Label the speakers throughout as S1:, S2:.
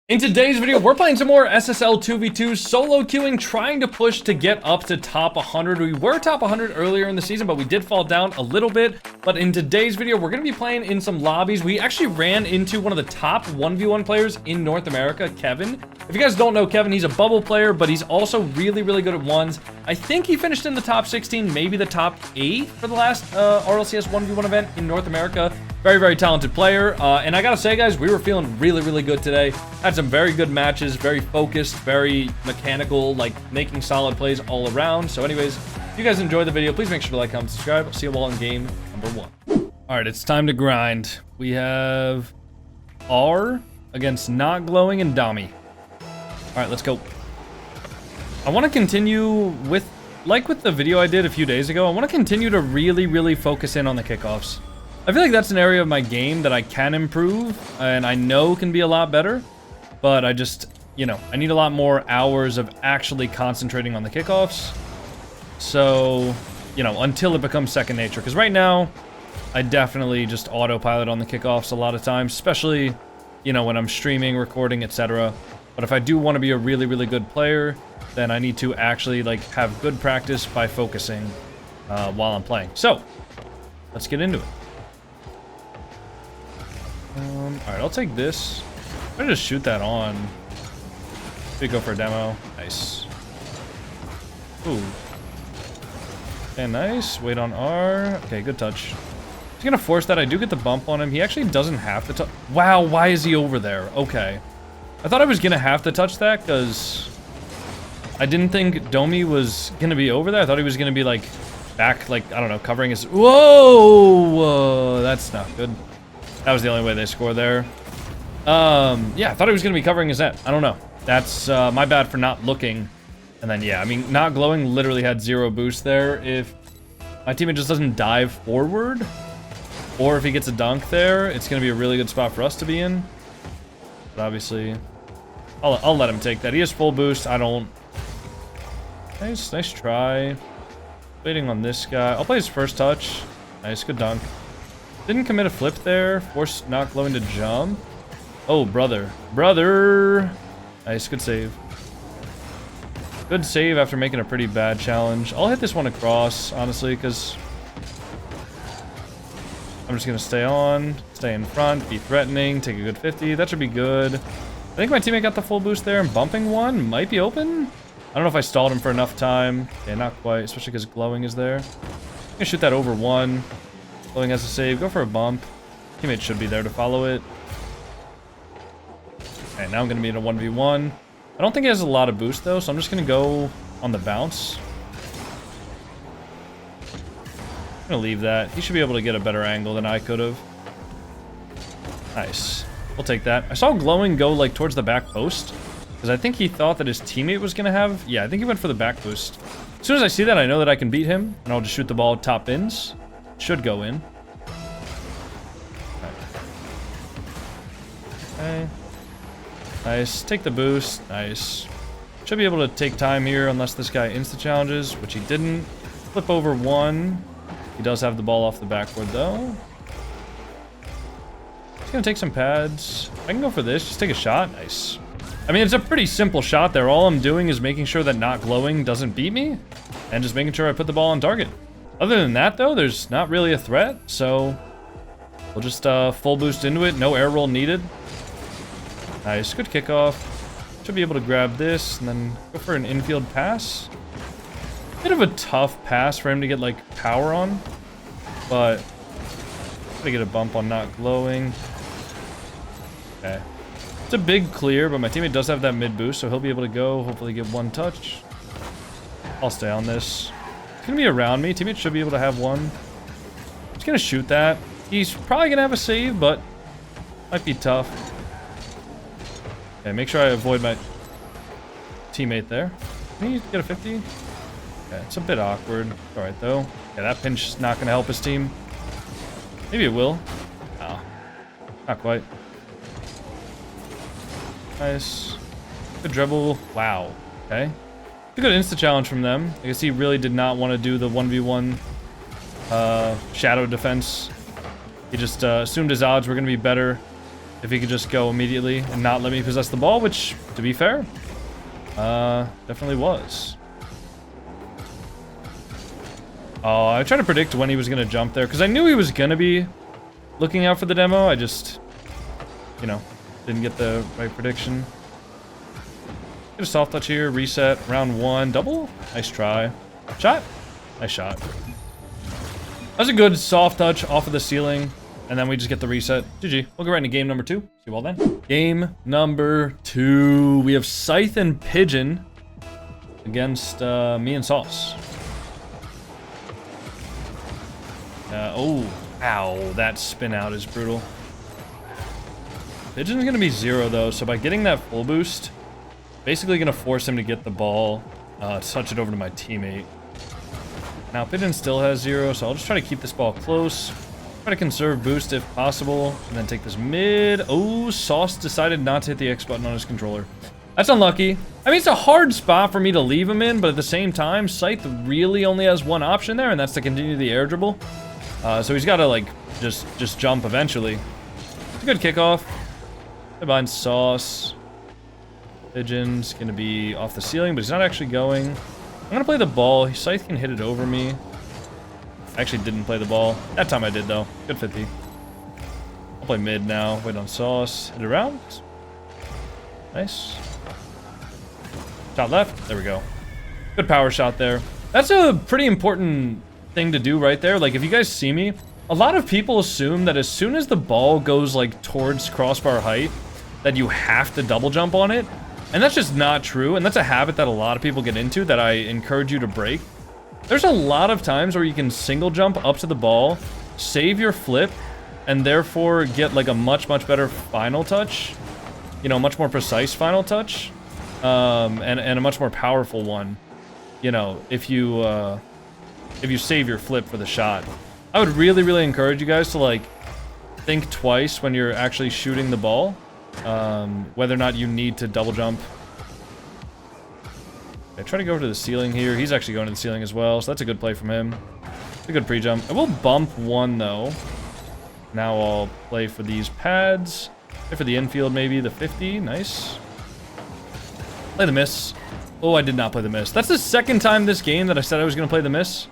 S1: In today's video, we're playing some more SSL 2v2 solo queuing, trying to push to get up to top 100. We were top 100 earlier in the season, but we did fall down a little bit. But in today's video, we're going to be playing in some lobbies. We actually ran into one of the top 1v1 players in North America, Kevin. If you guys don't know Kevin, he's a bubble player, but he's also really, really good at ones. I think he finished in the top 16, maybe the top 8 for the last RLCS 1v1 event in North America. Very, very talented player. And I gotta say, guys, we were feeling really, really good today. Had some very good matches, very focused, very mechanical, like making solid plays all around. So anyways, if you guys enjoyed the video, please make sure to like, comment, subscribe. I'll see you all in game number 1. All right, it's time to grind. We have R against Not Glowing and Dami. All right, let's go. I want to continue with, like with the video I did a few days ago, I want to continue to really, really focus in on the kickoffs. I feel like that's an area of my game that I can improve and I know can be a lot better, but I just, you know, I need a lot more hours of actually concentrating on the kickoffs. So, you know, until it becomes second nature, because right now I definitely just autopilot on the kickoffs a lot of times, especially, you know, when I'm streaming, recording, etc. But if I do want to be a really, really good player, then I need to actually like have good practice by focusing while I'm playing. So, let's get into it. Alright, I'll take this. I'm gonna just shoot that on. We go for a demo. Nice. Ooh. Okay, nice. Wait on R. Okay, good touch. He's gonna force that. I do get the bump on him. He actually doesn't have to touch. Wow, why is he over there? Okay. I thought I was gonna have to touch that because I didn't think Domi was gonna be over there. I thought he was gonna be like back, like, I don't know, covering his. Whoa! That's not good. That was the only way they score there. Yeah, I thought he was going to be covering his net. I don't know. That's my bad for not looking. And then, yeah, I mean, Not Glowing literally had 0 boost there. If my teammate just doesn't dive forward, or if he gets a dunk there, it's going to be a really good spot for us to be in. But obviously, I'll let him take that. He has full boost. I don't. Nice try. Waiting on this guy. I'll play his first touch. Nice, good dunk. Didn't commit a flip there. Forced Not Glowing to jump. Oh, brother. Brother! Nice, good save. Good save after making a pretty bad challenge. I'll hit this one across, honestly, because I'm just going to stay on, stay in front, be threatening, take a good 50. That should be good. I think my teammate got the full boost there, and bumping one might be open. I don't know if I stalled him for enough time. Yeah, not quite, especially because Glowing is there. I'm going to shoot that over one. Glowing has a save. Go for a bump. Teammate should be there to follow it. Okay, now I'm going to be in a 1v1. I don't think he has a lot of boost, though, so I'm just going to go on the bounce. I'm going to leave that. He should be able to get a better angle than I could have. Nice. We'll take that. I saw Glowing go, like, towards the back post, because I think he thought that his teammate was going to have... Yeah, I think he went for the back boost. As soon as I see that, I know that I can beat him, and I'll just shoot the ball top bins. Should go in. Okay. Nice. Take the boost. Nice. Should be able to take time here unless this guy insta-challenges, which he didn't. Flip over one. He does have the ball off the backboard, though. He's going to take some pads. I can go for this. Just take a shot. Nice. I mean, it's a pretty simple shot there. All I'm doing is making sure that Not Glowing doesn't beat me, and just making sure I put the ball on target. Other than that, though, there's not really a threat, so we'll just full boost into it. No air roll needed. Nice, good kickoff. Should be able to grab this and then go for an infield pass. Bit of a tough pass for him to get, like, power on, but gotta get a bump on Not Glowing. Okay. It's a big clear, but my teammate does have that mid boost, so he'll be able to go, hopefully get one touch. I'll stay on this. It's gonna be around me. Teammate should be able to have one. Just gonna shoot that. He's probably gonna have a save, but might be tough. Okay, make sure I avoid my teammate there. Can he get a 50? Okay, it's a bit awkward. Alright, though. Yeah, that pinch is not gonna help his team. Maybe it will. No. Not quite. Nice. Good dribble. Wow. Okay. A good insta-challenge from them. I guess he really did not want to do the 1v1 shadow defense. He just assumed his odds were going to be better If he could just go immediately and not let me possess the ball, which, to be fair, definitely was. Oh, I tried to predict when he was going to jump there, because I knew he was going to be looking out for the demo. I just, you know, didn't get the right prediction. Get a soft touch here, reset, round 1, double. Nice try. Shot. Nice shot. That was a good soft touch off of the ceiling. And then we just get the reset. GG. We'll go right into game number 2. See you all then. Game number 2. We have Scythe and Pigeon against me and Sauce. Oh, ow. That spin out is brutal. Pigeon's going to be 0, though. So by getting that full boost, basically going to force him to get the ball, touch it over to my teammate. Now, Pigeon still has 0, so I'll just try to keep this ball close. Try to conserve boost if possible, and then take this mid. Oh, Sauce decided not to hit the X button on his controller. That's unlucky. I mean, it's a hard spot for me to leave him in, but at the same time, Scythe really only has one option there, and that's to continue the air dribble. So he's got to, like, just jump eventually. It's a good kickoff. Behind Sauce. Pigeon's going to be off the ceiling, but he's not actually going. I'm going to play the ball. Scythe can hit it over me. I actually didn't play the ball. That time I did, though. Good 50. I'll play mid now. Wait on Sauce. Hit it around. Nice. Shot left. There we go. Good power shot there. That's a pretty important thing to do right there. Like, if you guys see me, a lot of people assume that as soon as the ball goes, like, towards crossbar height, that you have to double jump on it. And that's just not true. And that's a habit that a lot of people get into that I encourage you to break. There's a lot of times where you can single jump up to the ball, save your flip, and therefore get like a much better final touch. You know, much more precise final touch. And a much more powerful one. You know, if you save your flip for the shot. I would really encourage you guys to like think twice when you're actually shooting the ball. Whether or not you need to double jump. I try to go over to the ceiling here. He's actually going to the ceiling as well, so that's a good play from him. It's a good pre-jump. I will bump 1, though. Now I'll play for these pads. Play for the infield, maybe. The 50. Nice. Play the miss. Oh, I did not play the miss. That's the second time this game that I said I was going to play the miss.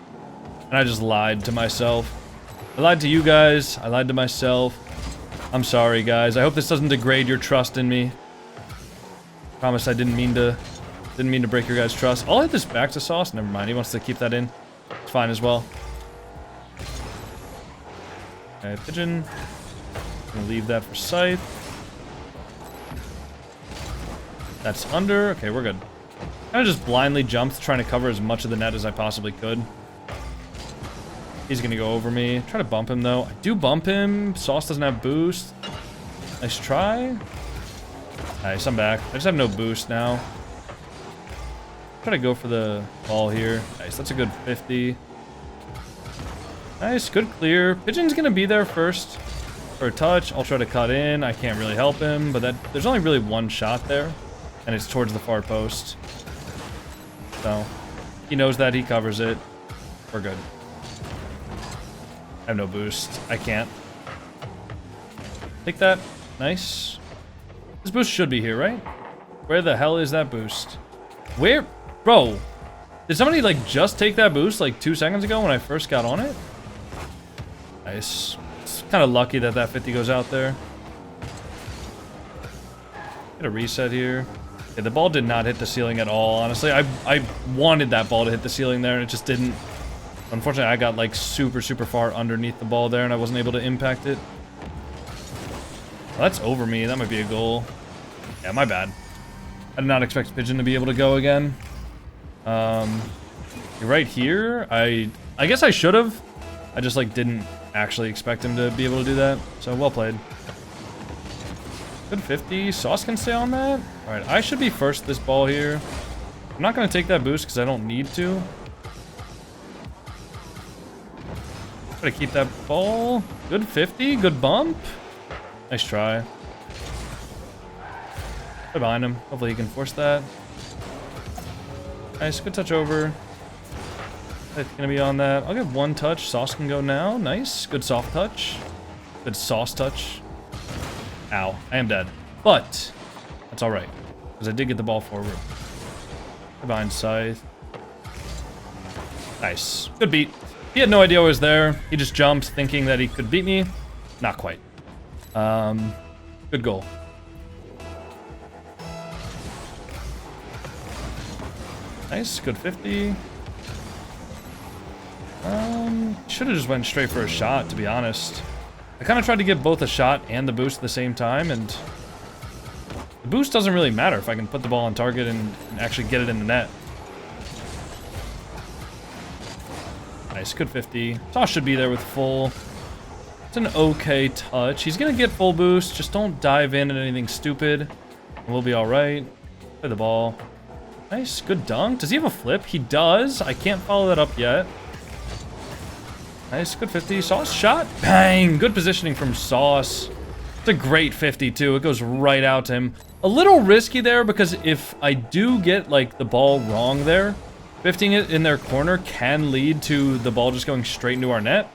S1: And I just lied to myself. I lied to you guys. I lied to myself. I'm sorry, guys. I hope this doesn't degrade your trust in me. Promise I didn't mean to break your guys' trust. I'll hit this back to Sauce. Never mind. He wants to keep that in. It's fine as well. Okay, Pigeon. Gonna leave that for Scythe. That's under. Okay, we're good. Kind of just blindly jumped, trying to cover as much of the net as I possibly could. He's gonna go over me. Try to bump him, though. I do bump him. Sauce doesn't have boost. Nice try. Nice, I'm back. I just have no boost now. Try to go for the ball here. Nice, that's a good 50. Nice, good clear. Pigeon's gonna be there first for a touch. I'll try to cut in. I can't really help him, but there's only really one shot there, and it's towards the far post. So he knows that. He covers it. We're good. I have no boost. I can't. Take that. Nice. This boost should be here, right? Where the hell is that boost? Where? Bro, did somebody, like, just take that boost, like, 2 seconds ago when I first got on it? Nice. It's kind of lucky that that 50 goes out there. Get a reset here. Yeah, the ball did not hit the ceiling at all, honestly. I wanted that ball to hit the ceiling there, and it just didn't. Unfortunately, I got, like, super far underneath the ball there, and I wasn't able to impact it. Well, that's over me. That might be a goal. Yeah, my bad. I did not expect Pigeon to be able to go again. You're right here. I guess I should have. I just, like, didn't actually expect him to be able to do that. So, well played. Good 50. Sauce can stay on that. All right, I should be first this ball here. I'm not going to take that boost because I don't need to. Try to keep that ball. Good 50. Good bump. Nice try. Right behind him. Hopefully he can force that. Nice. Good touch over. It's going to be on that. I'll give 1 touch. Sauce can go now. Nice. Good soft touch. Good sauce touch. Ow, I am dead. But that's all right, because I did get the ball forward. Behind Scythe. Nice. Good beat. He had no idea I was there. He just jumped thinking that he could beat me. Not quite. Good goal. Nice, good 50. Should have just went straight for a shot, to be honest. I kind of tried to get both a shot and the boost at the same time, and the boost doesn't really matter if I can put the ball on target and actually get it in the net. Nice, good 50. Toss should be there with full. It's an okay touch. He's gonna get full boost. Just don't dive in at anything stupid, and we'll be all right. Play the ball. Nice, good dunk. Does he have a flip? He does. I can't follow that up yet. Nice, good 50. Sauce shot. Bang! Good positioning from Sauce. It's a great 50 too. It goes right out to him. A little risky there because if I do get like the ball wrong there, 50ing it in their corner can lead to the ball just going straight into our net.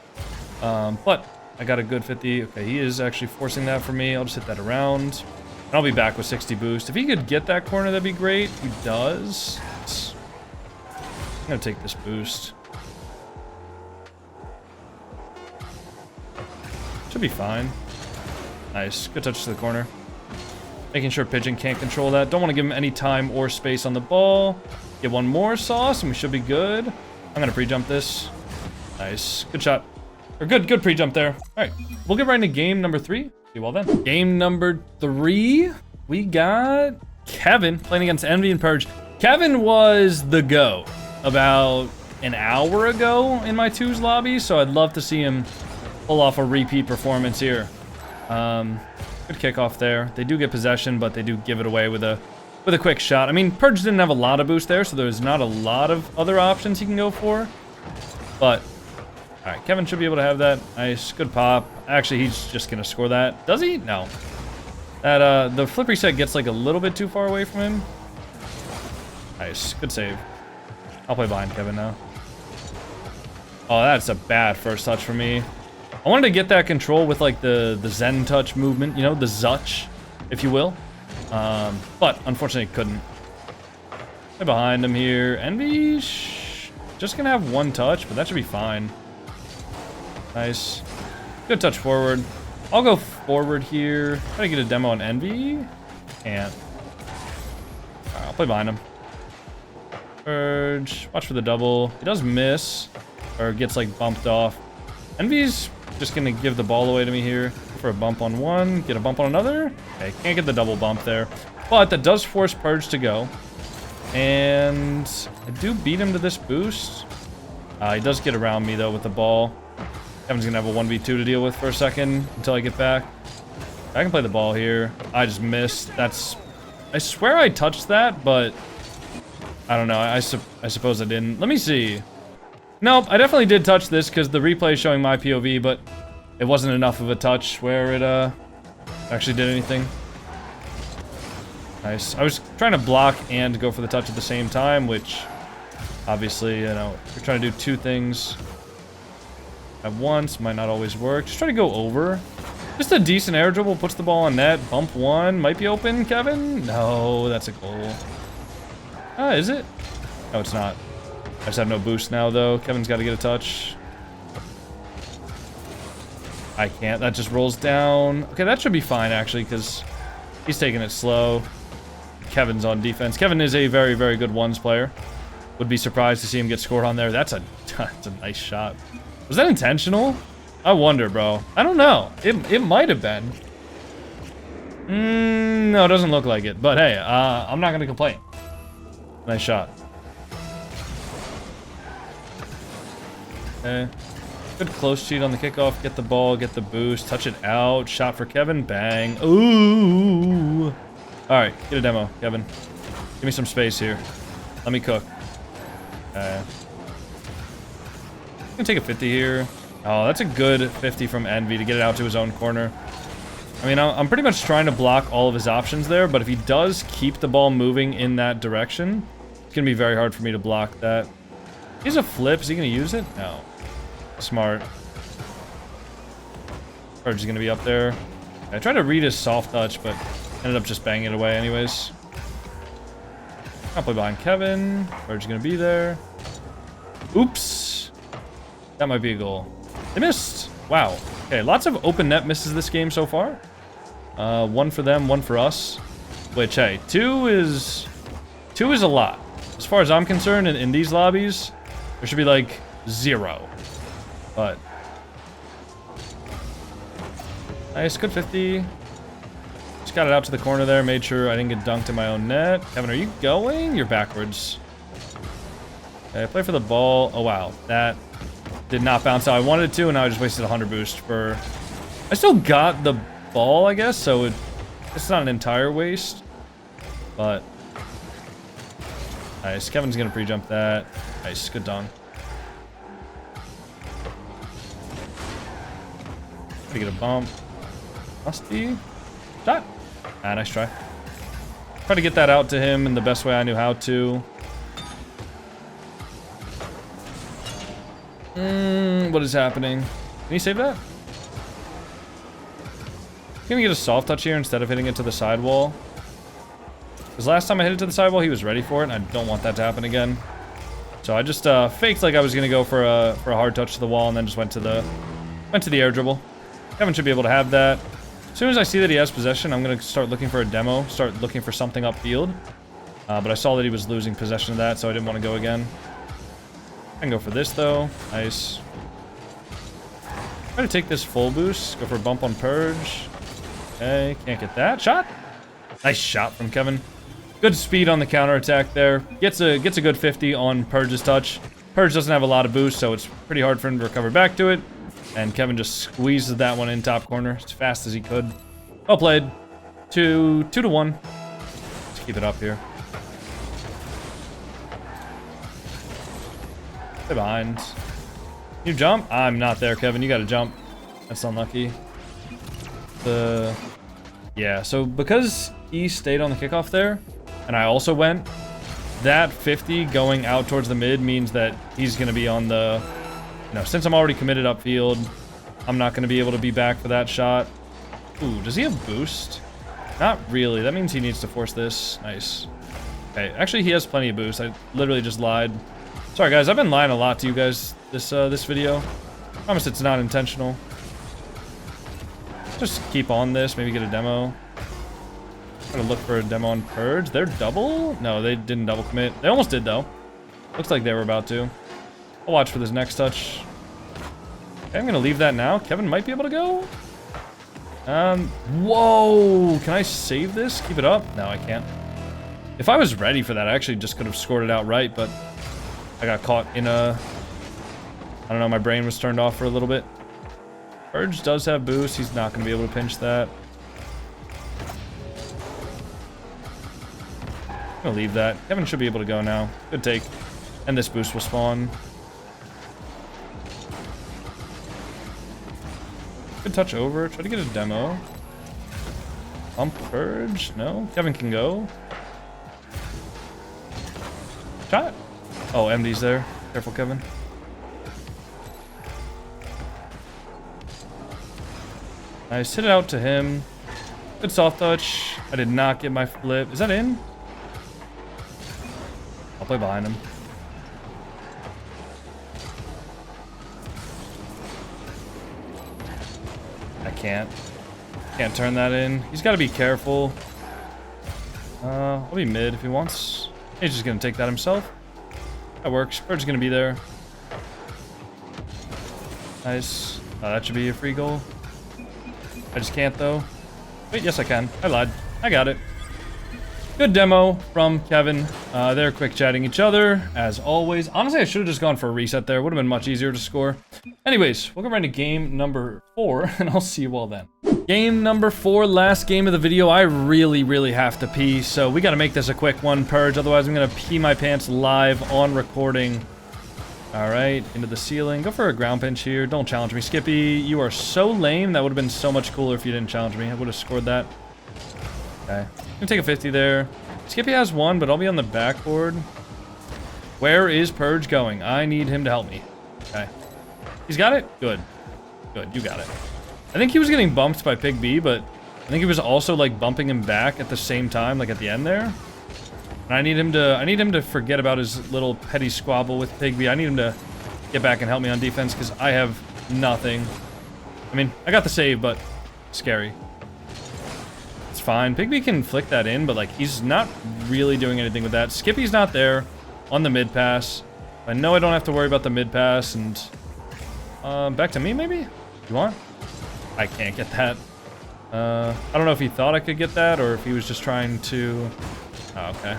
S1: But I got a good 50. Okay, he is actually forcing that for me. I'll just hit that around. And I'll be back with 60 boost. If he could get that corner, that'd be great. He does. I'm gonna take this boost. Should be fine. Nice. Good touch to the corner. Making sure Pigeon can't control that. Don't want to give him any time or space on the ball. Get one more Sauce, and we should be good. I'm gonna pre-jump this. Nice. Good shot. Or good pre-jump there. All right. We'll get right into game number 3. See you all then. Game number 3. We got Kevin playing against Envy and Purge. Kevin was the GOAT about an hour ago in my 2's lobby, so I'd love to see him pull off a repeat performance here. Good kickoff there. They do get possession, but they do give it away with a quick shot. I mean, Purge didn't have a lot of boost there, so there's not a lot of other options he can go for. But all right, Kevin should be able to have that. Nice, good pop. Actually, he's just gonna score that. Does he? No. That the flip reset gets like a little bit too far away from him. Nice, good save. I'll play behind Kevin now. Oh, that's a bad first touch for me. I wanted to get that control with like the Zen touch movement, you know, the Zutch, if you will. But unfortunately couldn't. Play behind him here. Envy just gonna have one touch, but that should be fine. Nice. Good touch forward. I'll go forward here. Try to get a demo on Envy. Can't. Alright, I'll play behind him. Purge. Watch for the double. He does miss. Or gets like bumped off. Envy's just gonna give the ball away to me here. For a bump on one. Get a bump on another. Okay, can't get the double bump there. But that does force Purge to go. And I do beat him to this boost. He does get around me though with the ball. Kevin's gonna have a 1v2 to deal with for a second until I get back. I can play the ball here. I just missed. That's... I swear I touched that, but... I don't know. I suppose I didn't. Let me see. Nope, I definitely did touch this because the replay is showing my POV, but it wasn't enough of a touch where it actually did anything. Nice. I was trying to block and go for the touch at the same time, which obviously, you know, if you're trying to do two things at once, might not always work. Just try to go over. Just a decent air dribble, puts the ball on net. Bump one, might be open, Kevin? No, that's a goal. Is it? No, it's not. I just have no boost now, though. Kevin's got to get a touch. I can't. That just rolls down. Okay, that should be fine, actually, because he's taking it slow. Kevin's on defense. Kevin is a very, very good ones player. Would be surprised to see him get scored on there. That's a nice shot. Was that intentional? I wonder, bro. I don't know. It might have been. No, it doesn't look like it. But hey, I'm not going to complain. Nice shot. Okay. Good close cheat on the kickoff. Get the ball, get the boost, touch it out. Shot for Kevin. Bang. Ooh. All right, get a demo, Kevin. Give me some space here. Let me cook. I'm gonna take a 50 here. Oh, that's a good 50 from Envy to get it out to his own corner. I mean, I'm pretty much trying to block all of his options there, but if he does keep the ball moving in that direction, it's gonna be very hard for me to block that. He has a flip. Is he gonna use it? No. Smart. Purge is gonna be up there. I tried to read his soft touch, but ended up just banging it away anyways. I'll play behind Kevin. Purge gonna be there. Oops. That might be a goal. They missed. Wow. Okay, lots of open net misses this game so far. One for them, one for us. Which, hey, two is a lot. As far as I'm concerned, in these lobbies, there should be like 0. But nice, good 50. Just got it out to the corner there, made sure I didn't get dunked in my own net. Kevin, are you going? You're backwards. Okay, play for the ball. Oh, wow. That did not bounce how I wanted it to, and now I just wasted 100 boost for... I still got the ball, I guess, so it's not an entire waste. But... nice. Kevin's gonna pre-jump that. Nice. Good dunk. To get a bump. Must be. Shot. Ah, nice try. Try to get that out to him in the best way I knew how to. What is happening? Can you save that? Can we get a soft touch here instead of hitting it to the sidewall? Because last time I hit it to the sidewall, he was ready for it, and I don't want that to happen again. So I just faked like I was gonna go for a hard touch to the wall, and then just went to the air dribble. Kevin should be able to have that. As soon as I see that he has possession, I'm gonna start looking for a demo, start looking for something upfield. But I saw that he was losing possession of that, so I didn't want to go again. I can go for this though. Nice. Try to take this full boost. Go for a bump on Purge. Okay, can't get that. Shot. Nice shot from Kevin. Good speed on the counterattack there. Gets a good 50 on Purge's touch. Purge doesn't have a lot of boost, so it's pretty hard for him to recover back to it. And Kevin just squeezes that one in top corner as fast as he could. Well played. 2-1. Let's keep it up here. Stay behind. You jump? I'm not there, Kevin. You gotta jump. That's unlucky. Yeah, so because he stayed on the kickoff there, and I also went, that 50 going out towards the mid means that he's gonna be on the... since I'm already committed upfield, I'm not gonna be able to be back for that shot. Ooh, does he have boost? Not really. That means he needs to force this. Nice. Okay, actually he has plenty of boost. I literally just lied. Sorry guys, I've been lying a lot to you guys this video. Promise it's not intentional. Just keep on this, maybe get a demo. Try to look for a demo on Purge. They're double? No, they didn't double commit. They almost did though. Looks like they were about to. I'll watch for this next touch. Okay, I'm gonna leave that now. Kevin might be able to go. Whoa! Can I save this? Keep it up? No, I can't. If I was ready for that, I actually just could have scored it outright, but I got caught in a... I don't know, my brain was turned off for a little bit. Purge does have boost. He's not gonna be able to pinch that. I'm gonna leave that. Kevin should be able to go now. Good take. And this boost will spawn. Good touch over. Try to get a demo. Pump Purge. No. Kevin can go. Shot. Oh, MD's there. Careful, Kevin. Nice. Hit it out to him. Good soft touch. I did not get my flip. Is that in? I'll play behind him. I can't turn that in. He's got to be careful. I'll be mid if he wants. He's just gonna take that himself. That works. Bird's gonna be there. Nice. That should be a free goal. I just can't though. Wait, yes I can. I lied. I got it. Good demo from Kevin. They're quick chatting each other, as always. Honestly, I should have just gone for a reset there. Would have been much easier to score. Anyways, we'll go right into game number 4, and I'll see you all then. Game number 4, last game of the video. I really have to pee, so we got to make this a quick one, Purge. Otherwise, I'm going to pee my pants live on recording. All right, into the ceiling. Go for a ground pinch here. Don't challenge me, Skippy. You are so lame. That would have been so much cooler if you didn't challenge me. I would have scored that. Okay. I'm gonna take a 50 there. Skippy has one, but I'll be on the backboard. Where is Purge going? I need him to help me. Okay. He's got it? Good. Good, you got it. I think he was getting bumped by Pig B, but I think he was also like bumping him back at the same time, like at the end there. And I need him to forget about his little petty squabble with Pigby. I need him to get back and help me on defense because I have nothing. I mean, I got the save, but scary. It's fine. Pigby can flick that in, but like he's not really doing anything with that. Skippy's not there on the mid pass. I know I don't have to worry about the mid pass, and back to me maybe? You want? I can't get that. I don't know if he thought I could get that or if he was just trying to... Oh, okay.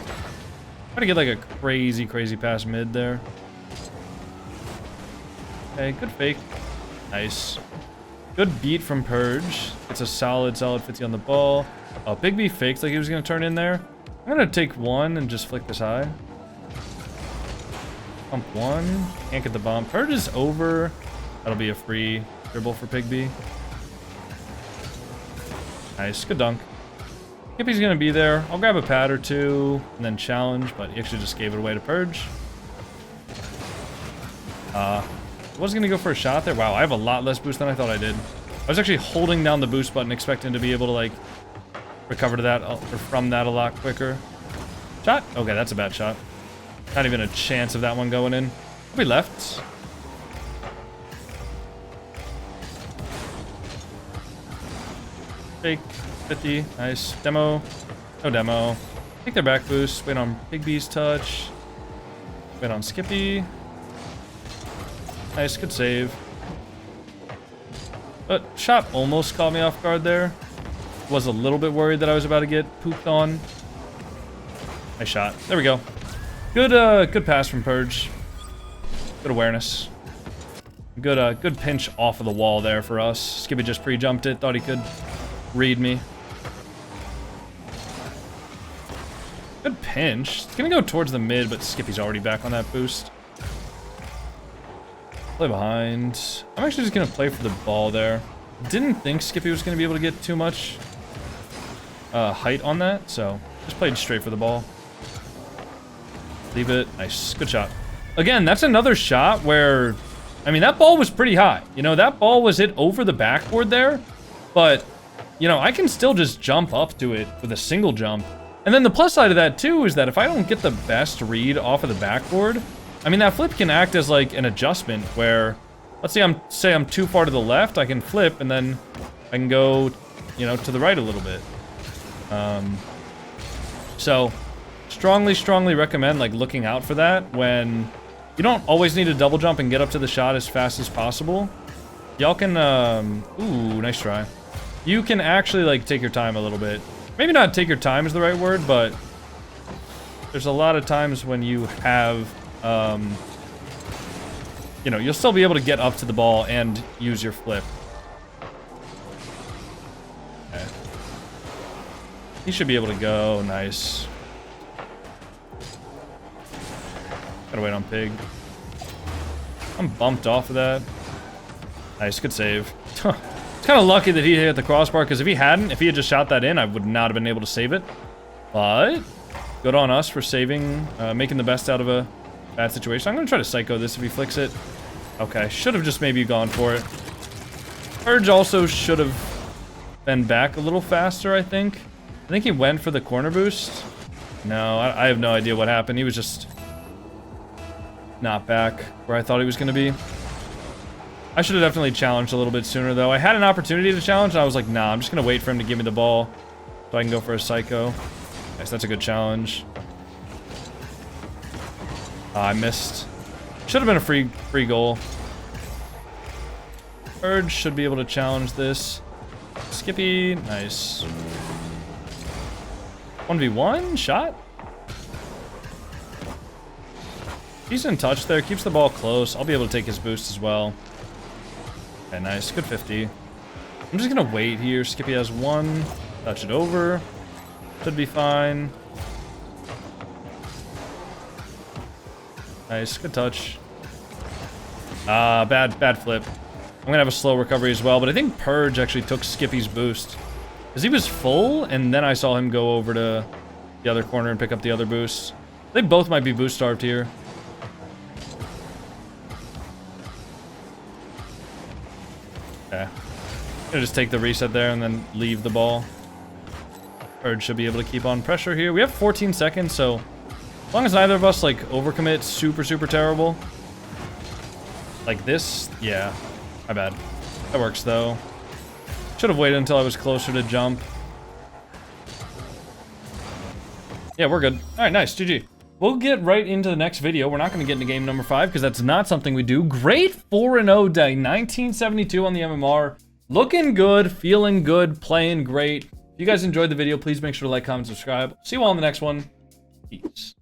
S1: Try to get like a crazy pass mid there. Okay, good fake. Nice. Good beat from Purge. It's a solid 50 on the ball. Oh, Bigby faked like he was going to turn in there. I'm going to take one and just flick this high. Pump one. Can't get the bomb. Purge is over. That'll be a free dribble for Pigby. Nice. Good dunk. Skippy's going to be there. I'll grab a pad or two and then challenge, but he actually just gave it away to Purge. Was going to go for a shot there. Wow, I have a lot less boost than I thought I did. I was actually holding down the boost button expecting to be able to like recover to that or from that a lot quicker. Shot? Okay, that's a bad shot. Not even a chance of that one going in. We left. Fake 50. Nice. Demo. No demo. Take their back boost. Wait on Bigby's touch. Wait on Skippy. Nice, good save. But shot almost caught me off guard there. Was a little bit worried that I was about to get pooped on. Nice shot. There we go. Good pass from Purge. Good awareness. Good pinch off of the wall there for us. Skippy just pre-jumped it. Thought he could read me. Good pinch. It's gonna go towards the mid, but Skippy's already back on that boost. Play behind. I'm actually just going to play for the ball there. Didn't think Skippy was going to be able to get too much height on that, so just played straight for the ball. Leave it. Nice. Good shot. Again, that's another shot where, I mean, that ball was pretty high. You know, that ball was hit over the backboard there, but, you know, I can still just jump up to it with a single jump. And then the plus side of that, too, is that if I don't get the best read off of the backboard, I mean, that flip can act as like an adjustment where, let's say I'm too far to the left, I can flip and then I can go, you know, to the right a little bit. So strongly recommend like looking out for that when you don't always need to double jump and get up to the shot as fast as possible. Y'all can, ooh, nice try. You can actually like take your time a little bit. Maybe not take your time is the right word, but there's a lot of times when you have, you know, you'll still be able to get up to the ball and use your flip. Okay. He should be able to go. Nice. Gotta wait on Pig. I'm bumped off of that. Nice, good save. It's kind of lucky that he hit the crossbar, because if he had just shot that in, I would not have been able to save it. But good on us for saving, making the best out of a bad situation. I'm going to try to psycho this if he flicks it. Okay, should have just maybe gone for it. Purge also should have been back a little faster, I think. I think he went for the corner boost. No, I have no idea what happened. He was just not back where I thought he was going to be. I should have definitely challenged a little bit sooner, though. I had an opportunity to challenge, and I was like, nah, I'm just going to wait for him to give me the ball so I can go for a psycho. Yes, that's a good challenge. I missed. Should have been a free goal. Urge should be able to challenge this. Skippy, nice. 1v1 shot. Decent touch there. Keeps the ball close. I'll be able to take his boost as well. Okay, nice. Good 50. I'm just gonna wait here. Skippy has one. Touch it over. Should be fine. Nice, good touch. Bad flip. I'm gonna have a slow recovery as well, but I think Purge actually took Skippy's boost. Because he was full, and then I saw him go over to the other corner and pick up the other boost. They both might be boost starved here. Okay. I'm gonna just take the reset there and then leave the ball. Urge should be able to keep on pressure here. We have 14 seconds, so as long as neither of us, like, overcommit super terrible. Like this, yeah, my bad. That works, though. Should have waited until I was closer to jump. Yeah, we're good. All right, nice, GG. We'll get right into the next video. We're not going to get into game number 5 because that's not something we do. Great 4-0 day, 1972 on the MMR. Looking good, feeling good, playing great. If you guys enjoyed the video, please make sure to like, comment, subscribe. See you all in the next one. Peace.